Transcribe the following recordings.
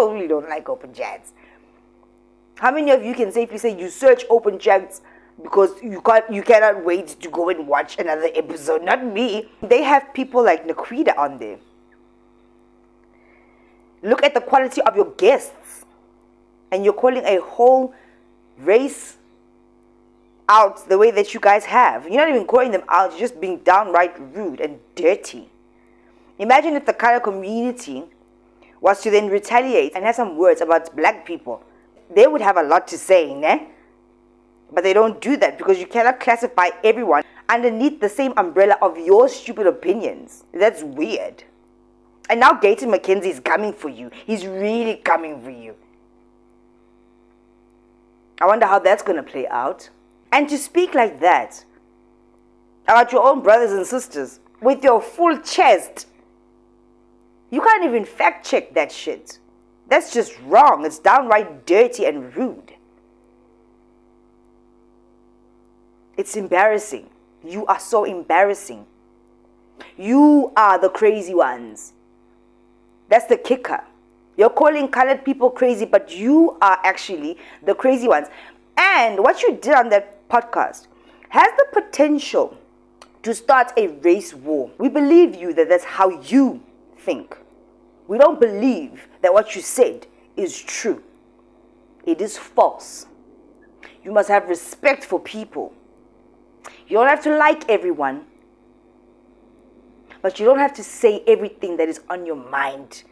probably don't like open chats. How many of you can safely say you search open chats because you cannot wait to go and watch another episode? Not me. They have people like Nakrita on there. Look at the quality of your guests, and you're calling a whole race out the way that you guys have. You're not even calling them out, you're just being downright rude and dirty. Imagine if the color community was to then retaliate and have some words about black people. They would have a lot to say, ne? But they don't do that because you cannot classify everyone underneath the same umbrella of your stupid opinions. That's weird. And now Gayton McKenzie is coming for you. He's really coming for you. I wonder how that's going to play out. And to speak like that about your own brothers and sisters with your full chest, you can't even fact check that shit. That's just wrong. It's downright dirty and rude. It's embarrassing. You are so embarrassing. You are the crazy ones. That's the kicker. You're calling colored people crazy, but you are actually the crazy ones. And what you did on that podcast has the potential to start a race war. We believe you that that's how you think. We don't believe that what you said is true. It is false. You must have respect for people. You don't have to like everyone, but you don't have to say everything that is on your mind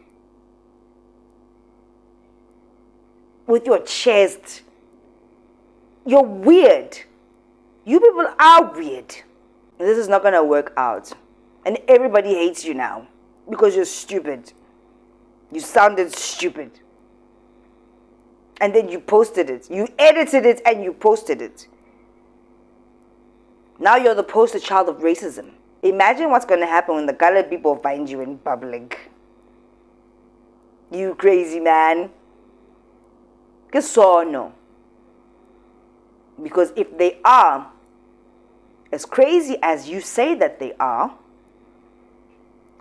with your chest. You're weird. You people are weird. This is not going to work out. And everybody hates you now because you're stupid. You sounded stupid. And then you posted it. You edited it and you posted it. Now you're the poster child of racism. Imagine what's going to happen when the colored people find you in public. You crazy man. Que sono. Because if they are as crazy as you say that they are,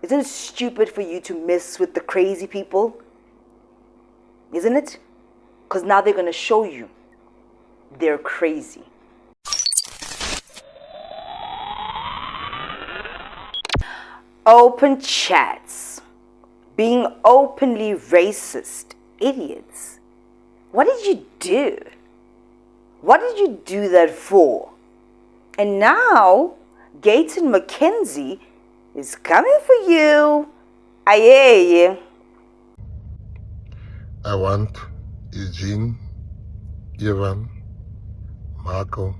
isn't it stupid for you to mess with the crazy people? Isn't it? Because now they're going to show you they're crazy. Open chats. Being openly racist. Idiots. What did you do? What did you do that for? And now, Gayton McKenzie is coming for you. Aye. I want Eugene, Ivan, Marco,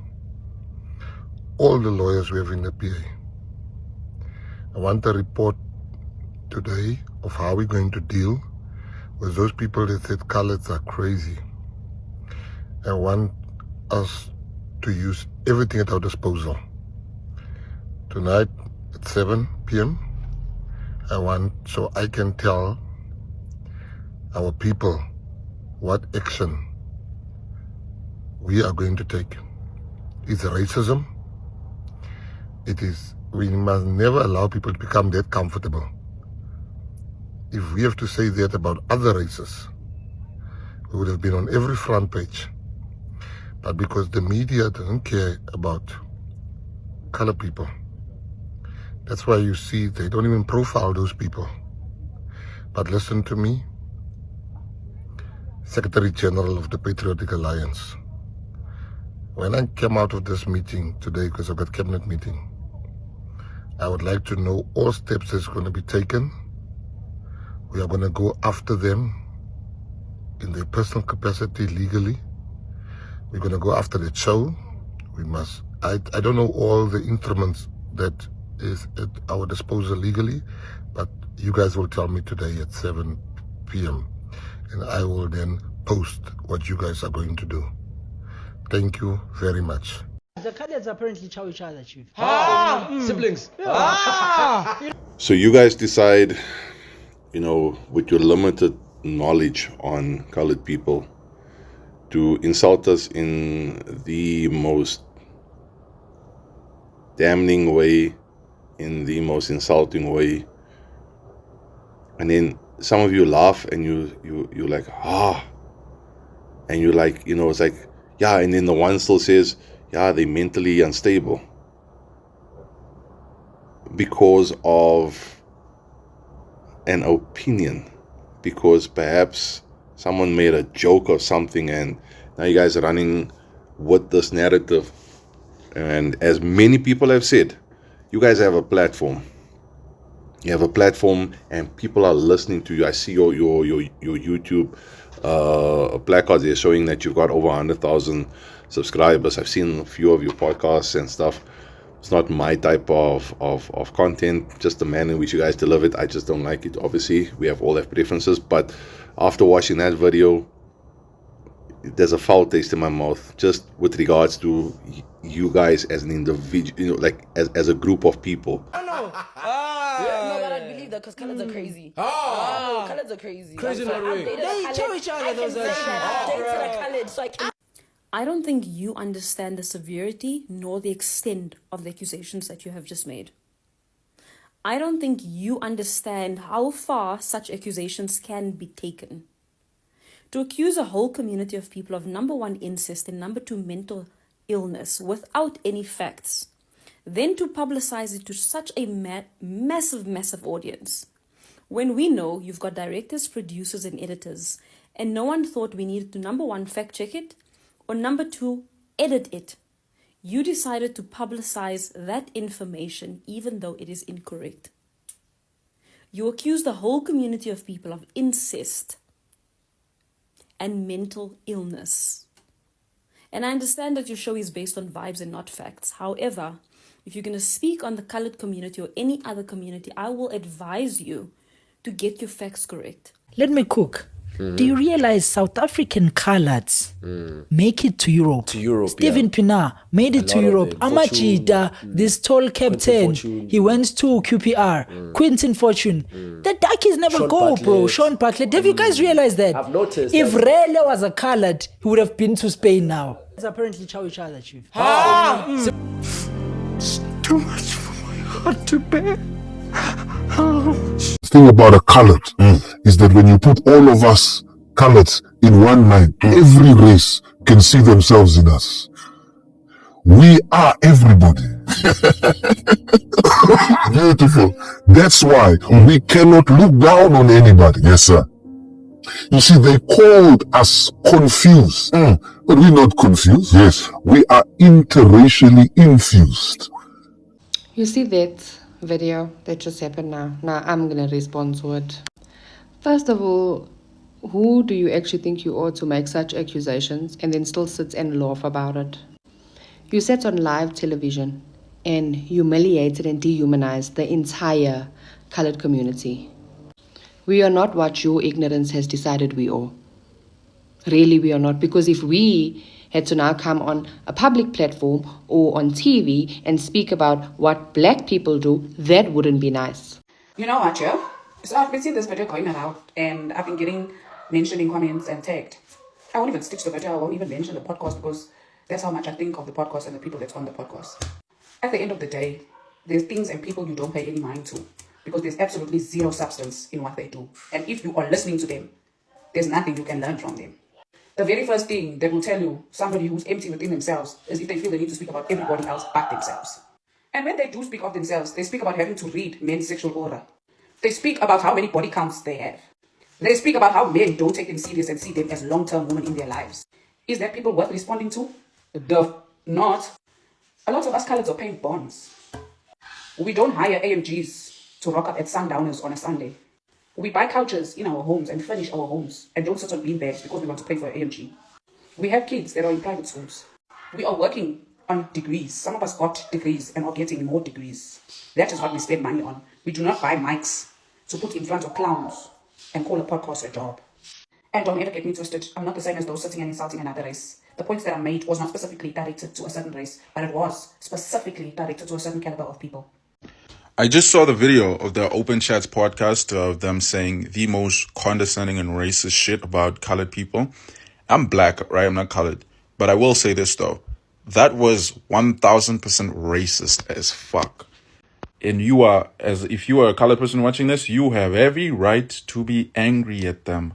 all the lawyers we have in the PA. I want a report today of how we're going to deal with those people that said coloreds are crazy. I want us to use everything at our disposal. Tonight at 7 p.m. so I can tell our people what action we are going to take. It's racism. We must never allow people to become that comfortable. If we have to say that about other races, we would have been on every front page. But because the media doesn't care about color people, that's why you see they don't even profile those people. But listen to me, Secretary General of the Patriotic Alliance. When I came out of this meeting today, because I've got cabinet meeting, I would like to know all steps that's going to be taken. We are going to go after them in their personal capacity legally. We're going to go after the show. I don't know all the instruments that is at our disposal legally, but you guys will tell me today at 7 p.m. and I will then post what you guys are going to do. Thank you very much. The cadets apparently chow each other, Chief. Siblings. So you guys decide, with your limited knowledge on colored people, to insult us in the most damning way, in the most insulting way. And then some of you laugh and you're like, and you're like, it's like, yeah, and then the one still says, yeah, they're mentally unstable because of an opinion, because perhaps someone made a joke or something, and now you guys are running with this narrative. And as many people have said, you guys have a platform. You have a platform, and people are listening to you. I see your YouTube placards there showing that you've got over 100,000 subscribers. I've seen a few of your podcasts and stuff. It's not my type of content, just the manner in which you guys deliver it. I just don't like it. Obviously, we all have preferences, but after watching that video, there's a foul taste in my mouth, just with regards to you guys as an individual, like as a group of people. No, but I believe that because colors are crazy. No, colors are crazy. Crazy in what way? They tell each other those are shit. I don't think you understand the severity nor the extent of the accusations that you have just made. I don't think you understand how far such accusations can be taken. To accuse a whole community of people of number one, incest, and number two, mental illness without any facts, then to publicize it to such a massive audience, when we know you've got directors, producers, and editors, and no one thought we needed to, number one, fact check it, or number two, edit it. You decided to publicize that information even though it is incorrect. You accuse the whole community of people of incest and mental illness. And I understand that your show is based on vibes and not facts. However, if you're going to speak on the colored community or any other community, I will advise you to get your facts correct. Let me cook. Do you realize South African coloreds make it to Europe? To Europe, Stephen yeah. Pienaar made it A to lot of Europe. them. Fortune, Amachita, this tall captain, Fortune. he went to QPR. Quinton Fortune. The Duckies never Sean go, bro. Bartlett. Sean Bartlett. Have you guys realized that? I've noticed If that. Rele was a colored, he would have been to Spain now. Apparently chow each other, chief. It's too much for my heart to bear. The thing about a colored is that when you put all of us coloreds in one line, every race can see themselves in us. We are everybody. Beautiful. That's why we cannot look down on anybody. Yes, sir. You see, they called us confused, but we're not confused. Yes, we are interracially infused. You see that video that just happened now? Now I'm going to respond to it. First of all, who do you actually think you are to make such accusations and then still sit and laugh about it? You sat on live television and humiliated and dehumanized the entire colored community. We are not what your ignorance has decided we are. Really, we are not. Because if we had to now come on a public platform or on TV and speak about what black people do, that wouldn't be nice. You know what, Joe? So I've been seeing this video going around and I've been getting mentioned in comments and tagged. I won't even stitch the video, I won't even mention the podcast because that's how much I think of the podcast and the people that's on the podcast. At the end of the day, there's things and people you don't pay any mind to because there's absolutely zero substance in what they do. And if you are listening to them, there's nothing you can learn from them. The very first thing they will tell you, somebody who's empty within themselves, is if they feel the need to speak about everybody else but themselves. And when they do speak of themselves, they speak about having to read men's sexual aura. They speak about how many body counts they have. They speak about how men don't take them serious and see them as long-term women in their lives. Is that people worth responding to? Not. A lot of us coloreds are paying bonds. We don't hire AMGs to rock up at sundowners on a Sunday. We buy couches in our homes and furnish our homes and don't sit on beanbags because we want to pay for an AMG. We have kids that are in private schools. We are working on degrees. Some of us got degrees and are getting more degrees. That is what we spend money on. We do not buy mics to put in front of clowns and call a podcast a job. And don't ever get me twisted. I'm not the same as those sitting and insulting another race. The points that I made was not specifically directed to a certain race, but it was specifically directed to a certain caliber of people. I just saw the video of the Open Chats podcast of them saying the most condescending and racist shit about colored people. I'm black, right? I'm not colored. But I will say this, though. That was 1,000% racist as fuck. and you are, as if you are a colored person watching this, you have every right to be angry at them.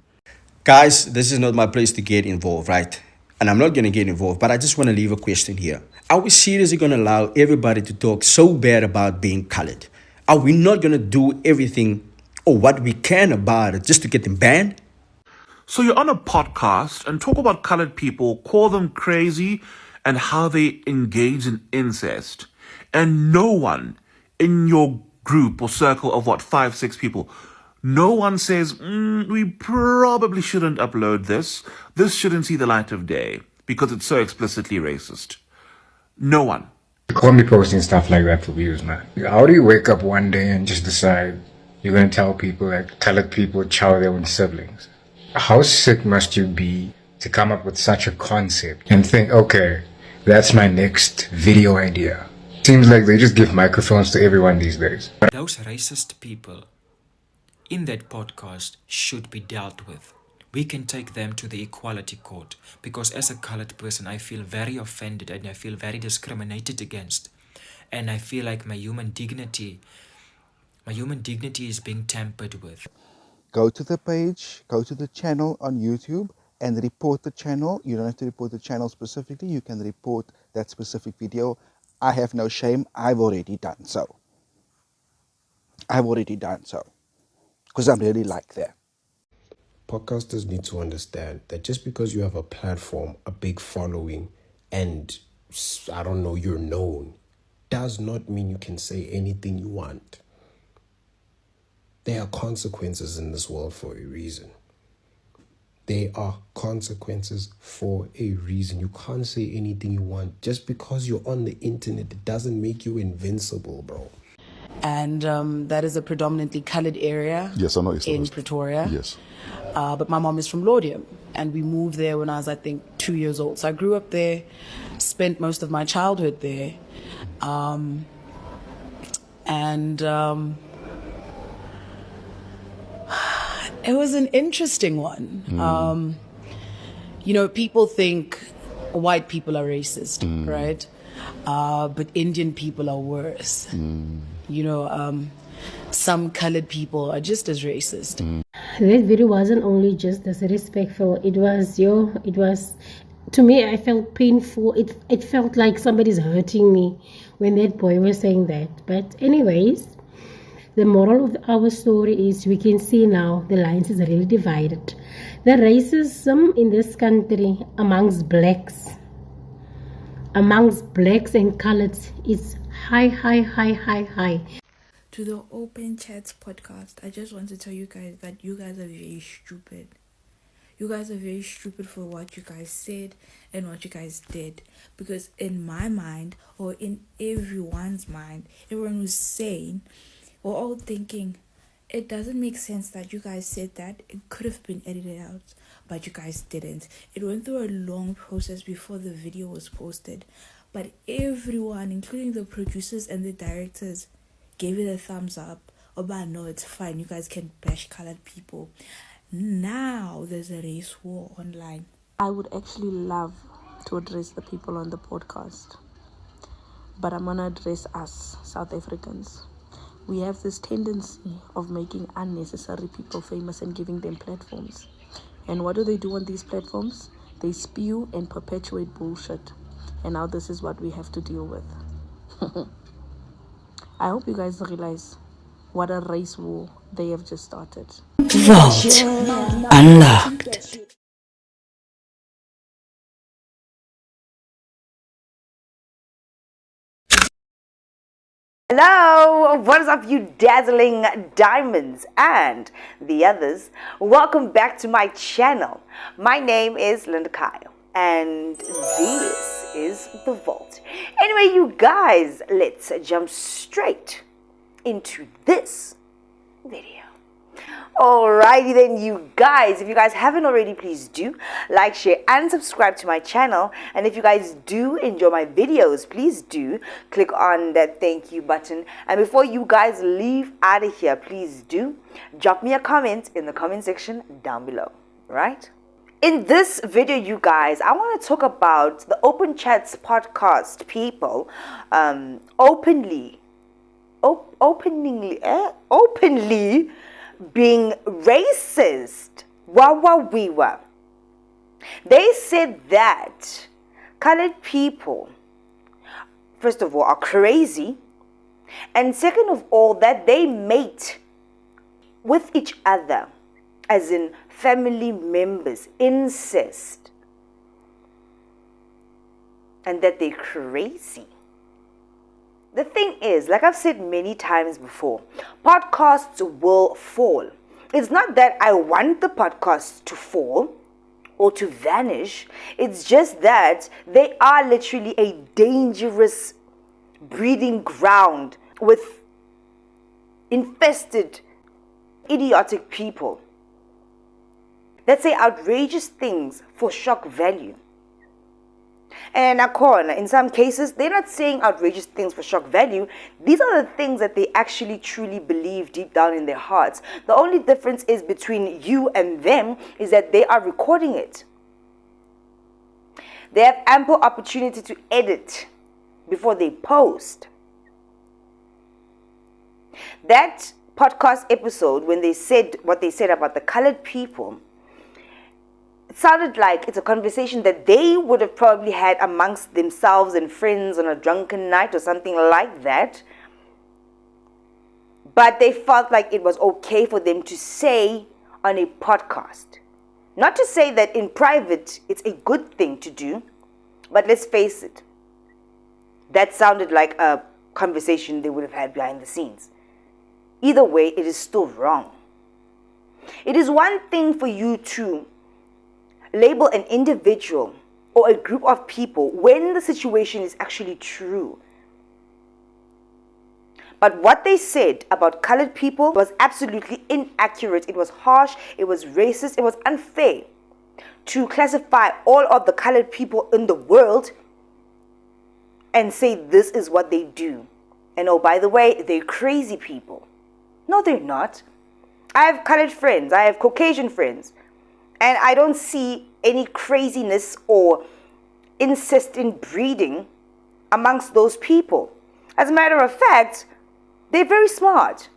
Guys, this is not my place to get involved, right? And I'm not going to get involved, but I just want to leave a question here. Are we seriously going to allow everybody to talk so bad about being colored? Are we not going to do everything or what we can about it just to get them banned? So you're on a podcast and talk about colored people, call them crazy, and how they engage in incest. And no one in your group or circle of 5, 6 people, no one says, we probably shouldn't upload this. This shouldn't see the light of day because it's so explicitly racist. No one. You can't be posting stuff like that for views, man. How do you wake up one day and just decide you're going to tell people that colored people chow their own siblings? How sick must you be to come up with such a concept and think, okay, that's my next video idea? Seems like they just give microphones to everyone these days. Those racist people in that podcast should be dealt with. We can take them to the equality court, because as a colored person, I feel very offended and I feel very discriminated against. And I feel like my human dignity is being tampered with. Go to the page, go to the channel on YouTube and report the channel. You don't have to report the channel specifically. You can report that specific video. I have no shame. I've already done so. Because I'm really like that. Podcasters need to understand that just because you have a platform, a big following, and I don't know, you're known, does not mean you can say anything you want. There are consequences in this world for a reason. There are consequences for a reason. You can't say anything you want. Just because you're on the internet, it doesn't make you invincible, bro. And that is a predominantly colored area. Yes, I know. In Pretoria. Yes. But my mom is from Laudium, and we moved there when I was, I think, 2 years old. So I grew up there, spent most of my childhood there. It was an interesting one. People think white people are racist, right? But Indian people are worse. Some colored people are just as racist. That video wasn't only just disrespectful. It was, to me, I felt painful. It felt like somebody's hurting me when that boy was saying that. But anyways, the moral of our story is we can see now the lines is really divided. The racism in this country amongst blacks and coloreds is high. To the Open Chats podcast, I just want to tell you guys that you guys are very stupid. You guys are very stupid for what you guys said and what you guys did. Because in my mind, or in everyone's mind, everyone was saying, we're all thinking, it doesn't make sense that you guys said that. It could have been edited out, but you guys didn't. It went through a long process before the video was posted. But everyone, including the producers and the directors, gave it a thumbs up. But no, it's fine. You guys can bash colored people. Now there's a race war online. I would actually love to address the people on the podcast. But I'm going to address us, South Africans. We have this tendency of making unnecessary people famous and giving them platforms. And what do they do on these platforms? They spew and perpetuate bullshit. And now this is what we have to deal with. I hope you guys realize what a race war they have just started. Vault unlocked. Hello, what is up, you dazzling diamonds and the others? Welcome back to my channel. My name is Linda Kyle and this is The Vault. Anyway, you guys, let's jump straight into this video. Alrighty then, you guys, if you guys haven't already, please do like, share and subscribe to my channel. And if you guys do enjoy my videos, please do click on that thank you button. And before you guys leave out of here, please do drop me a comment in the comment section down below, right? In this video, you guys, I want to talk about the Open Chats podcast people openly openly being racist. Wawa. They said that colored people, first of all, are crazy, and second of all, that they mate with each other, as in family members, incest, and that they're crazy. The thing is, like I've said many times before, podcasts will fall. It's not that I want the podcasts to fall or to vanish. It's just that they are literally a dangerous breeding ground with infested, idiotic people that say outrageous things for shock value. And in some cases, they're not saying outrageous things for shock value. These are the things that they actually truly believe deep down in their hearts. The only difference is between you and them is that they are recording it. They have ample opportunity to edit before they post. That podcast episode, when they said what they said about the colored people, it sounded like it's a conversation that they would have probably had amongst themselves and friends on a drunken night or something like that. But they felt like it was okay for them to say on a podcast. Not to say that in private it's a good thing to do, but let's face it, that sounded like a conversation they would have had behind the scenes. Either way, it is still wrong. It is one thing for you to label an individual or a group of people when the situation is actually true. But what they said about colored people was absolutely inaccurate. It was harsh, it was racist, it was unfair to classify all of the colored people in the world and say this is what they do. And oh, by the way, they're crazy people. No, they're not. I have colored friends, I have Caucasian friends, and I don't see any craziness or incest in breeding amongst those people. As a matter of fact, they're very smart,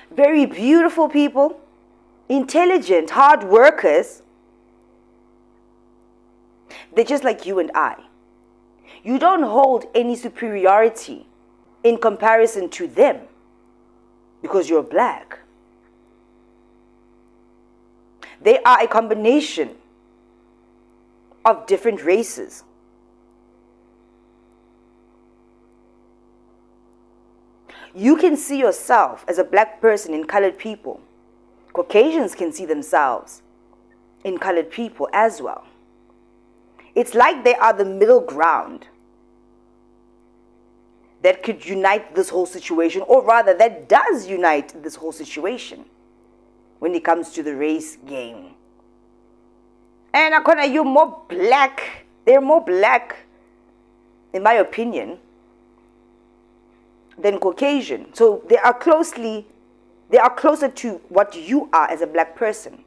very beautiful people, intelligent, hard workers. They're just like you and I. You don't hold any superiority in comparison to them because you're black. They are a combination of different races. You can see yourself as a black person in colored people. Caucasians can see themselves in colored people as well. It's like they are the middle ground that could unite this whole situation, or rather that does unite this whole situation when it comes to the race game. And Akona, you're more black. They're more black, in my opinion, than Caucasian. So they are closer to what you are as a black person.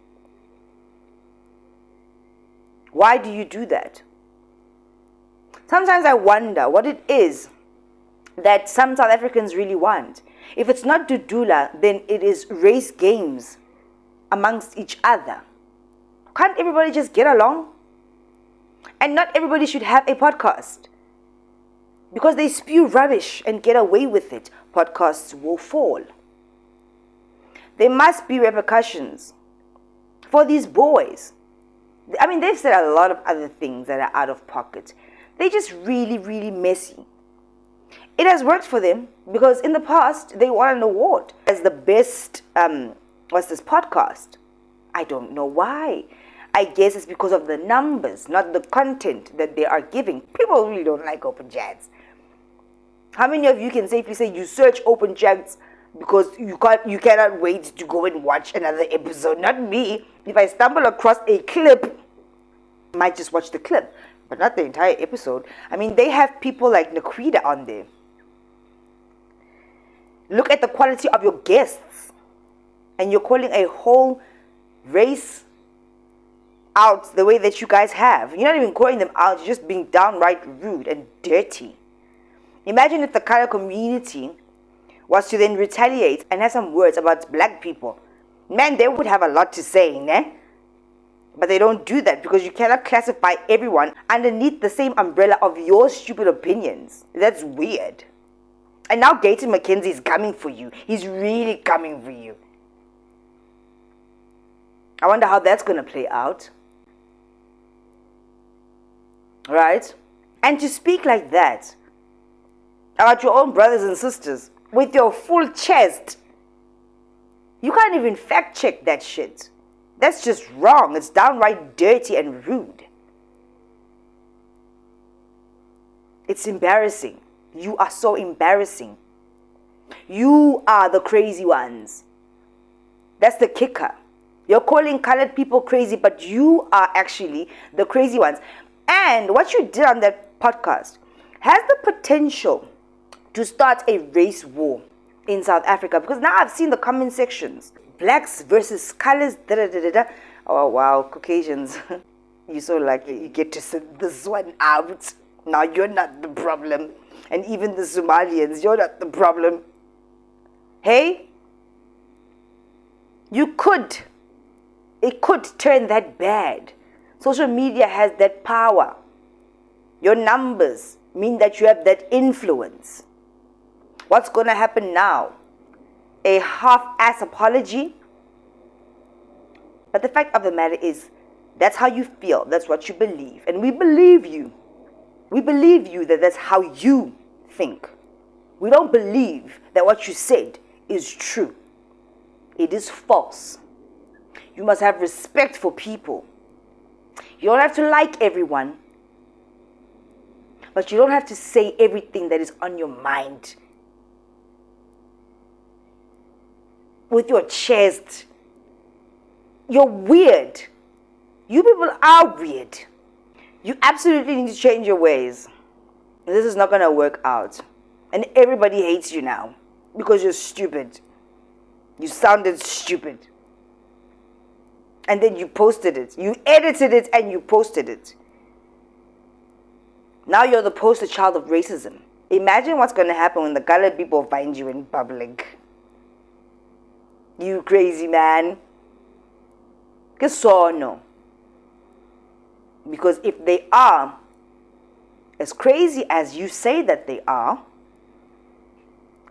Why do you do that? Sometimes I wonder what it is that some South Africans really want. If it's not Dudula, then it is race games amongst each other. Can't everybody just get along? And not everybody should have a podcast. Because they spew rubbish and get away with it, podcasts will fall. There must be repercussions for these boys. I mean, they've said a lot of other things that are out of pocket. They're just really, really messy. It has worked for them because in the past, they won an award as the best, podcast? I don't know why. I guess it's because of the numbers, not the content that they are giving. People really don't like open chats. How many of you can safely say you search open chats because you cannot wait to go and watch another episode? Not me. If I stumble across a clip, I might just watch the clip, but not the entire episode. I mean, they have people like Naquita on there. Look at the quality of your guests, and you're calling a whole race out the way that you guys have. You're not even calling them out, you're just being downright rude and dirty. Imagine if the color community was to then retaliate and have some words about black people, man, they would have a lot to say, ne? But they don't do that because you cannot classify everyone underneath the same umbrella of your stupid opinions. That's weird. And now Gayton McKenzie is coming for you. He's really coming for you. I wonder how that's going to play out. Right? And to speak like that about your own brothers and sisters with your full chest, you can't even fact check that shit. That's just wrong. It's downright dirty and rude. It's embarrassing. You are so embarrassing. You are the crazy ones. That's the kicker. You're calling colored people crazy, but you are actually the crazy ones. And what you did on that podcast has the potential to start a race war in South Africa. Because now I've seen the comment sections. Blacks versus colors. Da, da, da, da, da. Oh, wow. Caucasians. You're so lucky you get to sit this one out. Now you're not the problem. And even the Somalians, you're not the problem. Hey? It could turn that bad. Social media has that power. Your numbers mean that you have that influence. What's going to happen now? A half-ass apology? But the fact of the matter is, that's how you feel. That's what you believe. And we believe you. We believe you that that's how you think. We don't believe that what you said is true. It is false. You must have respect for people. You don't have to like everyone. But you don't have to say everything that is on your mind. With your chest. You're weird. You people are weird. You absolutely need to change your ways. This is not going to work out. And everybody hates you now. Because you're stupid. You sounded stupid. And then you posted it. You edited it and you posted it. Now you're the poster child of racism. Imagine what's going to happen when the colored people find you in public. You crazy man. No. Because if they are as crazy as you say that they are,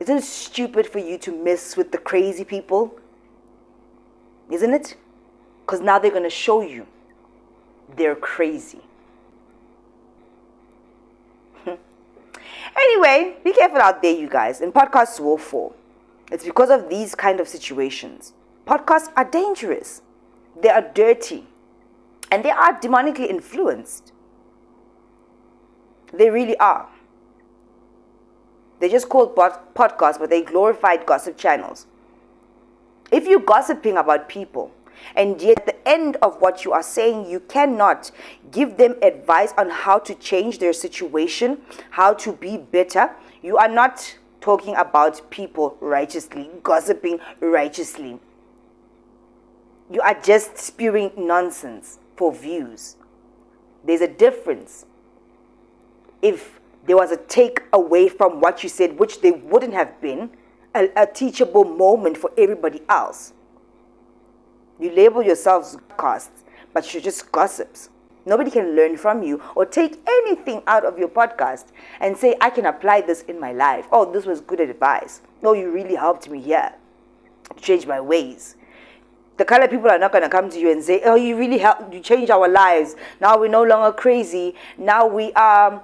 isn't it stupid for you to mess with the crazy people? Isn't it? Because now they're going to show you they're crazy. Anyway, be careful out there, you guys. And podcasts will fall. It's because of these kind of situations. Podcasts are dangerous. They are dirty. And they are demonically influenced. They really are. They're just called podcasts, but they glorified gossip channels. If you're gossiping about people, and yet at the end of what you are saying, you cannot give them advice on how to change their situation, how to be better, you are not talking about people righteously, gossiping righteously. You are just spewing nonsense for views. There's a difference. If there was a take away from what you said, which there wouldn't have been, a teachable moment for everybody else. You label yourselves podcasts, but you're just gossips. Nobody can learn from you or take anything out of your podcast and say, I can apply this in my life. Oh, this was good advice. No, you really helped me here to change my ways. The colored people are not going to come to you and say, oh, you really helped, you changed our lives. Now we're no longer crazy. Now we are,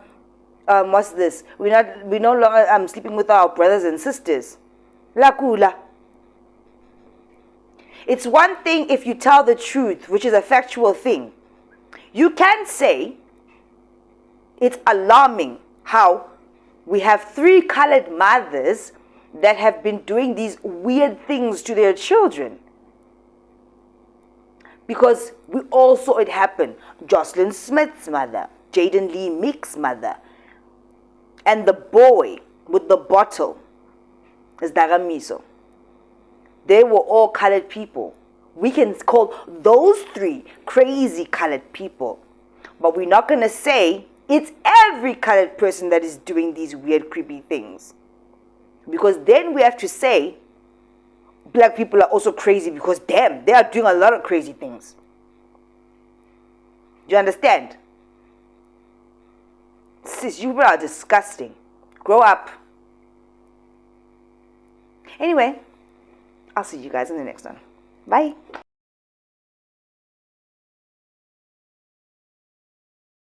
what's this? We no longer sleeping with our brothers and sisters. La kula. It's one thing if you tell the truth, which is a factual thing. You can say it's alarming how we have 3 colored mothers that have been doing these weird things to their children. Because we all saw it happen. Jocelyn Smith's mother, Jaden Lee Meek's mother, and the boy with the bottle is Dagamiso. They were all colored people. We can call those 3 crazy colored people. But we're not going to say it's every colored person that is doing these weird, creepy things. Because then we have to say black people are also crazy because damn, they are doing a lot of crazy things. Do you understand? Sis, you are disgusting. Grow up. Anyway, I'll see you guys in the next one. Bye.